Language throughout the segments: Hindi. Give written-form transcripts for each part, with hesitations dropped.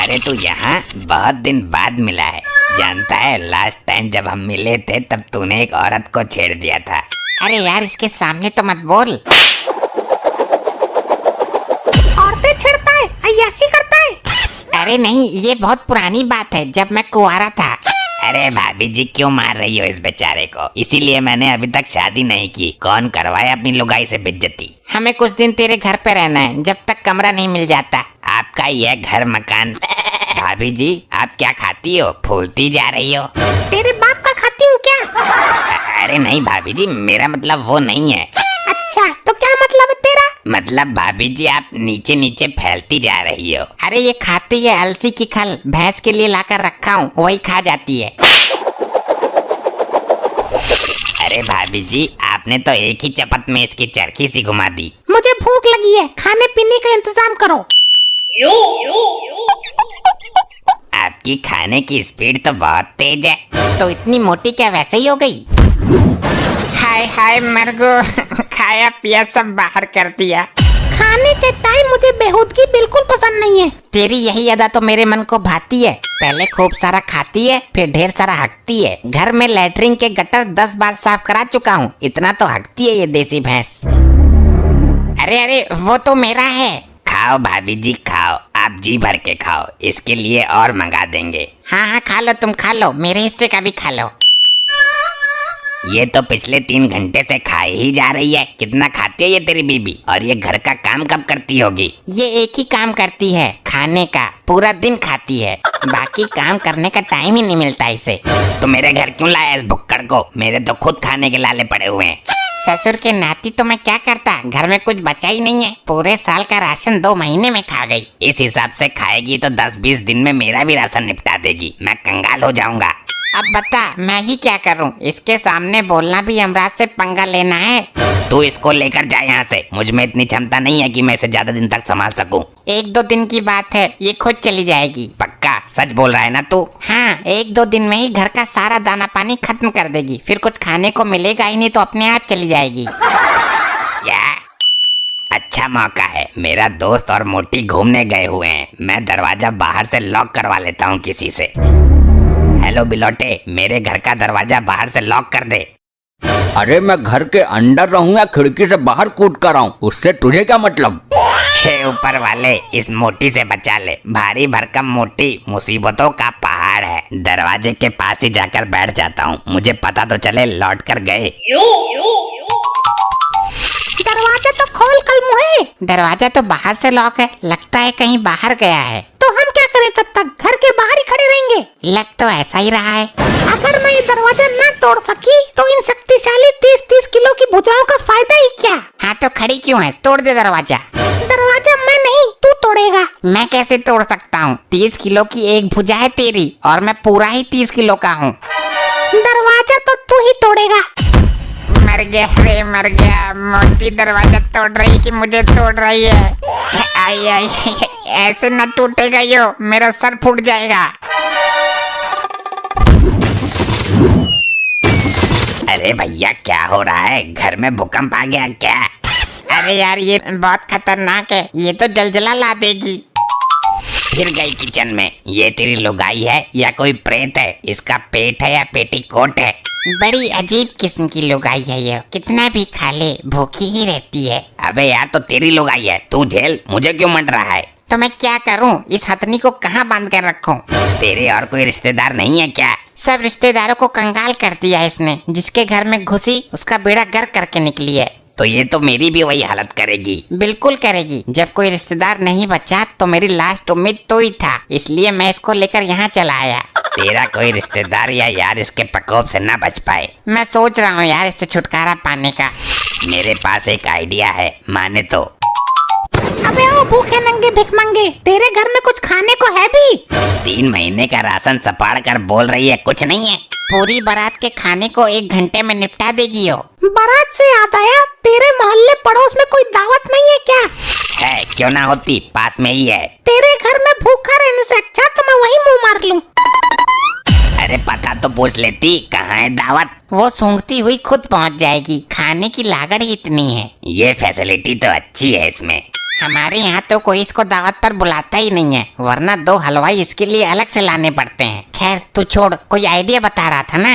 अरे तू यहाँ बहुत दिन बाद मिला है। जानता है लास्ट टाइम जब हम मिले थे तब तूने एक औरत को छेड़ दिया था। अरे यार इसके सामने तो मत बोल। औरतें छेड़ता है, अय्याशी करता है। अरे नहीं, ये बहुत पुरानी बात है, जब मैं कुंवारा था। अरे भाभी जी क्यों मार रही हो इस बेचारे को? इसीलिए मैंने अभी तक शादी नहीं की। कौन करवाए अपनी लुगाई से बेइज्जती? हमें कुछ दिन तेरे घर पे रहना है, जब तक कमरा नहीं मिल जाता। आपका यह घर मकान। भाभी जी आप क्या खाती हो? फूलती जा रही हो। तेरे बाप का खाती हूँ क्या? अरे नहीं भाभी जी, मेरा मतलब वो नहीं है। अच्छा तो क्या मतलब है तेरा? मतलब भाभी जी आप नीचे नीचे फैलती जा रही हो। अरे ये खाती है अलसी की खल, भैंस के लिए लाकर रखा हूँ, वही खा जाती है। अरे भाभी जी आपने तो एक ही चपत में इसकी चरखी सी घुमा दी। मुझे भूख लगी है, खाने पीने का इंतजाम करो। आपकी खाने की स्पीड तो बहुत तेज है। तो इतनी मोटी क्या वैसे ही हो गई? हाय हाय मर गो। खाया पिया सब बाहर कर दिया। खाने के टाइम मुझे बेहूदगी बिल्कुल पसंद नहीं है। तेरी यही अदा तो मेरे मन को भाती है। पहले खूब सारा खाती है, फिर ढेर सारा हकती है। घर में लैट्रिन के गटर 10 बार साफ करा चुका हूँ, इतना तो हकती है ये देसी भैंस। अरे अरे वो तो मेरा है। खाओ भाभी जी खाओ, आप जी भर के खाओ, इसके लिए और मंगा देंगे। हाँ हाँ खा लो, तुम खा लो, मेरे हिस्से का भी खा लो। ये तो पिछले 3 घंटे से खाई ही जा रही है। कितना खाती है ये तेरी बीबी? और ये घर का काम कब करती होगी? ये एक ही काम करती है, खाने का। पूरा दिन खाती है, बाकी काम करने का टाइम ही नहीं मिलता इसे। तो मेरे घर क्यों लाया इस भुक्कड़ को? मेरे तो खुद खाने के लाले पड़े हुए हैं। ससुर के नाती तो मैं क्या करता, घर में कुछ बचा ही नहीं है। पूरे साल का राशन 2 महीने में खा गई। इस हिसाब से खाएगी तो 10-20 दिन में मेरा भी राशन निपटा देगी। मैं कंगाल हो जाऊंगा। अब बता मैं ही क्या करूं? इसके सामने बोलना भी यमराज से पंगा लेना है। तू इसको लेकर जा यहाँ से। मुझ में इतनी क्षमता नहीं है कि मैं इसे ज्यादा दिन तक संभाल सकूं। 1-2 दिन की बात है, ये खुद चली जाएगी। पक्का सच बोल रहा है ना तू? हाँ 1-2 दिन में ही घर का सारा दाना पानी खत्म कर देगी, फिर कुछ खाने को मिलेगा ही नहीं तो अपने आप चली जाएगी। क्या? अच्छा मौका है। मेरा दोस्त और मोटी घूमने गए हुए हैं। मैं दरवाजा बाहर से लॉक करवा लेता हूँ किसी से। हेलो बिलोटे, मेरे घर का दरवाजा बाहर से लॉक कर दे। अरे मैं घर के अंदर रहूं या खिड़की से बाहर कूद कर आऊं, उससे तुझे क्या मतलब? हे ऊपर वाले, इस मोटी से बचा ले। भारी भरकम मोटी मुसीबतों का पहाड़ है। दरवाजे के पास ही जाकर बैठ जाता हूँ, मुझे पता तो चले लौट कर गए। दरवाजा तो खोल कल मुहे। दरवाजा तो बाहर से लॉक है, लगता है कहीं बाहर गया है। तो हम क्या करें तब तक? घर के बाहर ही खड़े रहेंगे। लग तो ऐसा ही रहा है। अगर मैं ये दरवाजा न तोड़ सकी तो इन शक्तिशाली 30-30 किलो की भुजाओं का फायदा ही क्या? हाँ तो खड़ी क्यों है? तोड़ दे दरवाजा। दरवाजा मैं नहीं तू तोड़ेगा। मैं कैसे तोड़ सकता हूँ? 30 किलो की एक भुजा है तेरी, और मैं पूरा ही 30 किलो का हूँ। दरवाजा तो तू ही तोड़ेगा। मर गया रे मर गया। मोटी दरवाजा तोड़ रही कि मुझे तोड़ रही है? आई आई ऐसे न टूटेगा यो, मेरा सर फूट जाएगा। अरे भैया क्या हो रहा है? घर में भूकंप आ गया क्या? अरे यार ये बहुत खतरनाक है, ये तो जलजला ला देगी। फिर गई किचन में। ये तेरी लुगाई है या कोई प्रेत है? इसका पेट है या पेटीकोट है? बड़ी अजीब किस्म की लुगाई है ये, कितना भी खा ले भूखी ही रहती है। अबे यार तो तेरी लुगाई है, तू झेल। मुझे क्यों मंड रहा है? तो मैं क्या करूं? इस हथनी को कहाँ बांध कर रखूं? तेरे और कोई रिश्तेदार नहीं है क्या? सब रिश्तेदारों को कंगाल कर दिया इसने। जिसके घर में घुसी उसका बेड़ा गर्क करके निकली है। तो ये तो मेरी भी वही हालत करेगी। बिल्कुल करेगी। जब कोई रिश्तेदार नहीं बचा तो मेरी लास्ट उम्मीद तो ही था, इसलिए मैं इसको लेकर यहाँ चला आया। तेरा कोई रिश्तेदार या यार इसके प्रकोप से ना बच पाए। मैं सोच रहा हूँ यार इससे छुटकारा पाने का। मेरे पास एक आइडिया है, माने तो। अबे ओ भूखे नंगे भिखमंगे, तेरे घर में कुछ खाने को है भी? 3 महीने का राशन सपाड़ कर बोल रही है कुछ नहीं है। पूरी बारात के खाने को 1 घंटे में निपटा देगी हो। बारात से याद आया, तेरे मोहल्ले पड़ोस में कोई दावत नहीं है क्या? है, क्यों ना होती, पास में ही है। तेरे घर में भूखा रहने से अच्छा तो मैं वही मुंह मार लूं। अरे पता तो पूछ लेती, कहाँ है दावत? वो सूंघती हुई खुद पहुंच जाएगी, खाने की लागत ही इतनी है। ये फैसिलिटी तो अच्छी है इसमें। हमारे यहाँ तो कोई इसको दावत पर बुलाता ही नहीं है, वरना 2 हलवाई इसके लिए अलग से लाने पड़ते हैं। खैर तू छोड़, कोई आइडिया बता रहा था ना।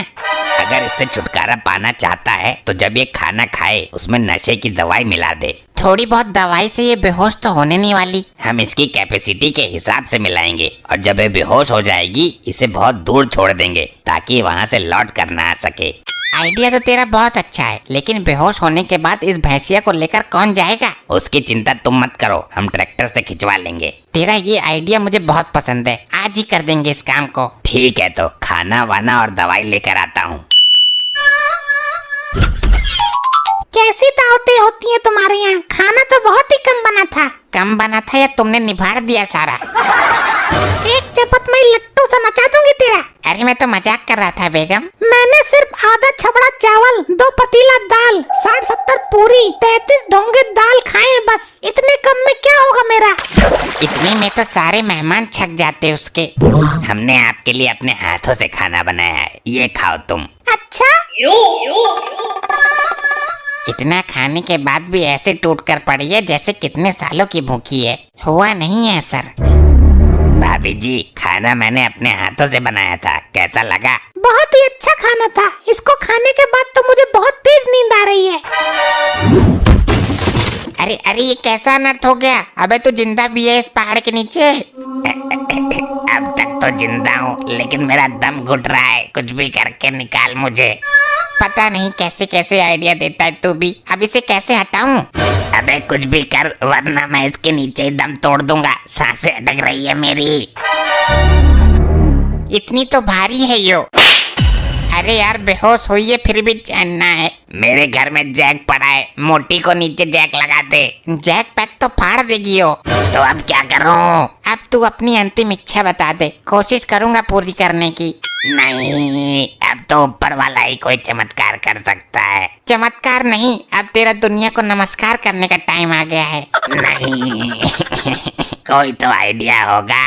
अगर इससे छुटकारा पाना चाहता है तो जब ये खाना खाए उसमें नशे की दवाई मिला दे। थोड़ी बहुत दवाई से ये बेहोश तो होने नहीं वाली। हम इसकी कैपेसिटी के हिसाब से मिलाएंगे और जब ये बेहोश हो जाएगी इसे बहुत दूर छोड़ देंगे ताकि वहाँ से लौट कर ना आ सके। आइडिया तो तेरा बहुत अच्छा है, लेकिन बेहोश होने के बाद इस भैंसिया को लेकर कौन जाएगा? उसकी चिंता तुम मत करो, हम ट्रैक्टर से खिंचवा लेंगे। तेरा ये आइडिया मुझे बहुत पसंद है, आज ही कर देंगे इस काम को। ठीक है तो खाना वाना और दवाई लेकर आता हूँ। कैसी दावतें होती हैं तुम्हारे यहाँ? खाना तो बहुत ही कम बना था। कम बना था या तुमने निभाड़ दिया सारा? एक चपत में लट्टू सा नचा दूंगी तेरा। अरे मैं तो मजाक कर रहा था बेगम। मैंने सिर्फ आधा छबड़ा चावल, 2 पतीला दाल, 60-70 पूरी, 33 ढोंगे दाल खाए बस। इतने कम में क्या होगा मेरा? इतने में तो सारे मेहमान छक जाते उसके। हमने आपके लिए अपने हाथों से खाना बनाया है, ये खाओ तुम। अच्छा इतना खाने के बाद भी ऐसे टूट कर पड़ी है जैसे कितने सालों की भूखी है। हुआ नहीं है सर। भाभी जी खाना मैंने अपने हाथों से बनाया था, कैसा लगा? बहुत ही अच्छा खाना था। इसको खाने के बाद तो मुझे बहुत तेज नींद आ रही है। अरे अरे ये कैसा अनर्थ हो गया? अबे तू जिंदा भी है इस पहाड़ के नीचे? अब तक तो जिंदा हूँ लेकिन मेरा दम घुट रहा है, कुछ भी करके निकाल मुझे। पता नहीं कैसे कैसे आइडिया देता है तू भी। अब इसे कैसे हटाऊं? अबे कुछ भी कर वरना मैं इसके नीचे ही दम तोड़ दूंगा, सांसें अटक रही है मेरी। इतनी तो भारी है यो। अरे यार बेहोश हुई है फिर भी चैन ना है। मेरे घर में जैक पड़ा है, मोटी को नीचे जैक लगा दे। जैक पैक तो फाड़ देगी यो। तो अब क्या करूं? अब तू अपनी अंतिम इच्छा बता दे, कोशिश करूंगा पूरी करने की। नहीं, अब तो ऊपर वाला ही कोई चमत्कार कर सकता है। चमत्कार नहीं, अब तेरा दुनिया को नमस्कार करने का टाइम आ गया है। नहीं कोई तो आइडिया होगा।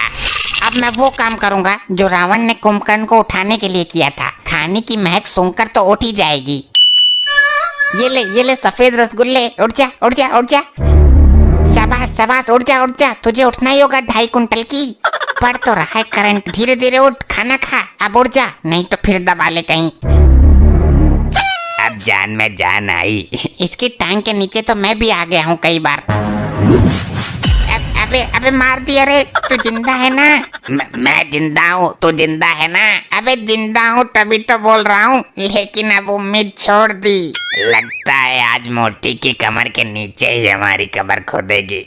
अब मैं वो काम करूंगा जो रावण ने कुंभकर्ण को उठाने के लिए किया था। खाने की महक सूंघकर तो उठ ही जाएगी। ये ले सफेद रसगुल्ले। उठ जा उठ जा उठ जा। शाबाश शाबाश, उठ जा, तुझे उठना ही होगा 2.5 कुंटल की। पड़ तो रहा है करंट, धीरे धीरे उठ, खाना खा। अब उठ जा, नहीं तो फिर दबा ले कहीं। अब जान में जान आई। इसकी टांग के नीचे तो मैं भी आ गया हूँ कई बार। अबे मार दिया रे। तू जिंदा है ना? मैं जिंदा हूँ, तू जिंदा है ना? अबे जिंदा हूँ तभी तो बोल रहा हूँ, लेकिन अब उम्मीद छोड़ दी। लगता है आज मोटी की कमर के नीचे ही हमारी कमर खोदेगी।